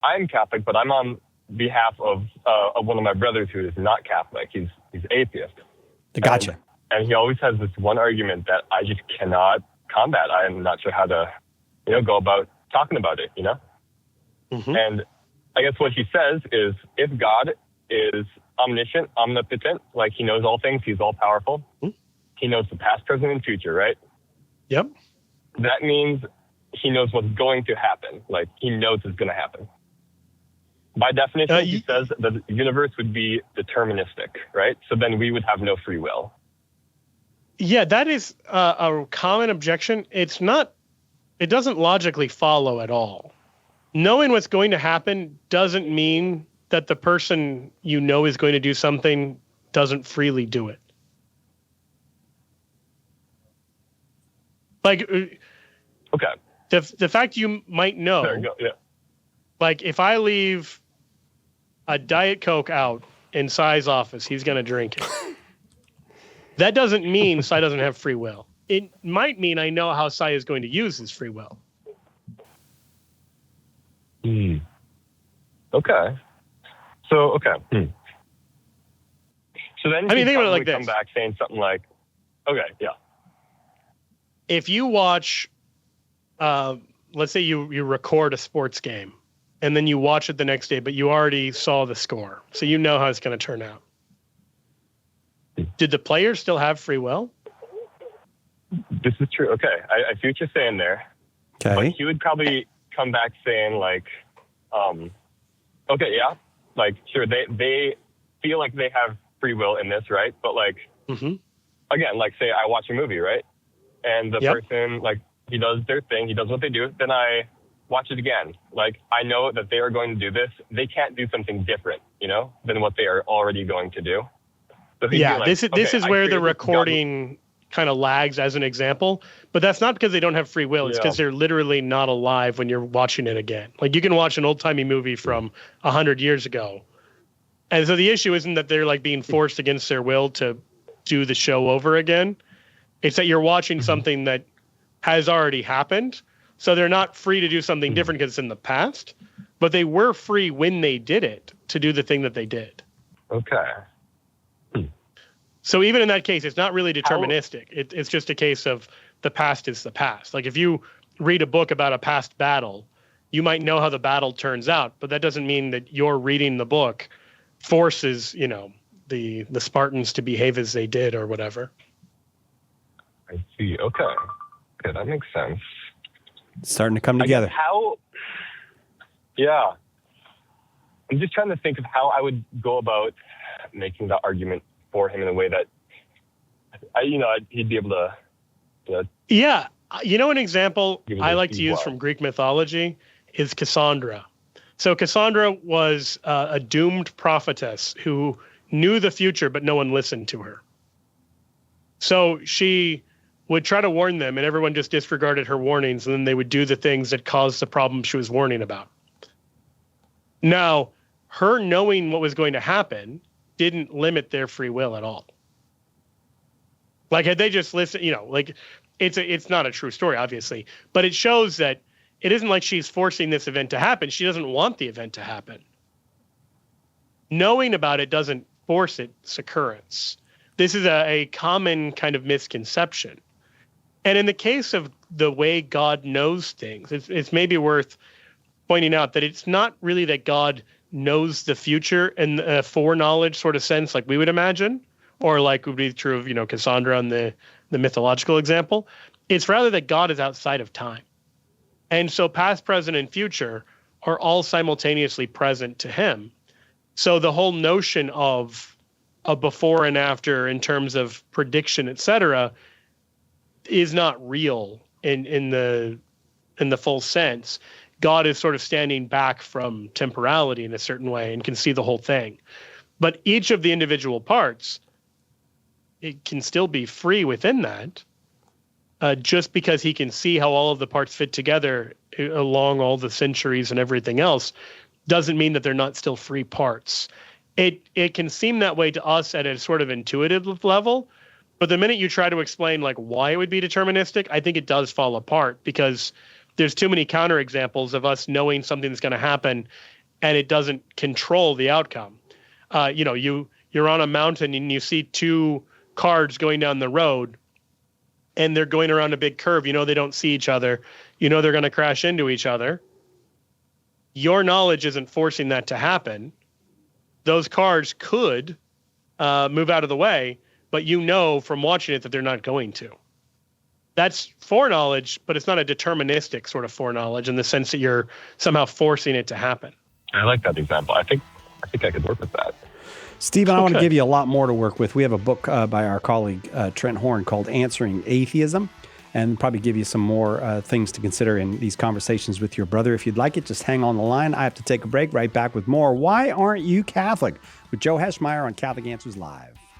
I'm Catholic, but I'm on behalf of one of my brothers who is not Catholic. He's atheist. Gotcha. And he always has this one argument that I just cannot combat. I'm not sure how to, go about talking about it, Mm-hmm. And I guess what he says is, if God is omniscient, omnipotent, like he knows all things, he's all powerful. Mm-hmm. He knows the past, present, and future, right? Yep. That means he knows what's going to happen. Like he knows it's going to happen. By definition, he says that the universe would be deterministic, right? So then we would have no free will. Yeah, that is a common objection. It doesn't logically follow at all. Knowing what's going to happen doesn't mean that the person is going to do something doesn't freely do it. Like, okay, the fact you might know, there you go. Yeah. Like if I leave a Diet Coke out in Cy's office, he's going to drink it. That doesn't mean Cy doesn't have free will. It might mean I know how Cy is going to use his free will. Okay. So, okay. So then think about it like come this. back saying something like, okay, yeah. If you watch, let's say you record a sports game and then you watch it the next day, but you already saw the score, so you know how it's going to turn out. Did the players still have free will? This is true. Okay. I see what you're saying there. Okay. But he would probably come back saying like, okay, yeah, like, sure, they feel like they have free will in this, right? But like, again, like say I watch a movie, right? And the person, like, he does their thing, he does what they do, then I watch it again. Like, I know that they are going to do this. They can't do something different, than what they are already going to do. So like, this is where the recording kind of lags as an example, but that's not because they don't have free will. It's because they're literally not alive when you're watching it again. Like you can watch an old timey movie from 100 years ago. And so the issue isn't that they're like being forced against their will to do the show over again. It's that you're watching something that has already happened. So they're not free to do something different because it's in the past, but they were free when they did it to do the thing that they did. Okay. So even in that case, it's not really deterministic. It's just a case of the past is the past. Like if you read a book about a past battle, you might know how the battle turns out, but that doesn't mean that your reading the book forces, the Spartans to behave as they did or whatever. I see. Okay. Okay, that makes sense. It's starting to come together. Yeah. I'm just trying to think of how I would go about making that argument for him in a way that, he'd be able to. Yeah. An example I like to use from Greek mythology is Cassandra. So Cassandra was a doomed prophetess who knew the future, but no one listened to her. So she would try to warn them, and everyone just disregarded her warnings, and then they would do the things that caused the problem she was warning about. Now, her knowing what was going to happen didn't limit their free will at all. Like had they just listened, like it's not a true story, obviously, but it shows that it isn't like she's forcing this event to happen. She doesn't want the event to happen. Knowing about it doesn't force its occurrence. This is a common kind of misconception. And in the case of the way God knows things, it's maybe worth pointing out that it's not really that God knows the future in a foreknowledge sort of sense like we would imagine, or like would be true of, Cassandra and the mythological example. It's rather that God is outside of time. And so past, present, and future are all simultaneously present to him. So the whole notion of a before and after in terms of prediction, et cetera, is not real in the full sense. God is sort of standing back from temporality in a certain way and can see the whole thing. But each of the individual parts, it can still be free within that, just because he can see how all of the parts fit together along all the centuries and everything else, doesn't mean that they're not still free parts. It can seem that way to us at a sort of intuitive level, but the minute you try to explain like why it would be deterministic, I think it does fall apart because there's too many counterexamples of us knowing something that's going to happen and it doesn't control the outcome. You're on a mountain and you see two cars going down the road and they're going around a big curve. They don't see each other. They're going to crash into each other. Your knowledge isn't forcing that to happen. Those cars could move out of the way, but from watching it that they're not going to. That's foreknowledge, but it's not a deterministic sort of foreknowledge in the sense that you're somehow forcing it to happen. I like that example. I think I could work with that. Stephen, I want to give you a lot more to work with. We have a book by our colleague Trent Horn called Answering Atheism, and probably give you some more things to consider in these conversations with your brother. If you'd like it, just hang on the line. I have to take a break. Right back with more Why Aren't You Catholic? With Joe Heschmeyer on Catholic Answers Live.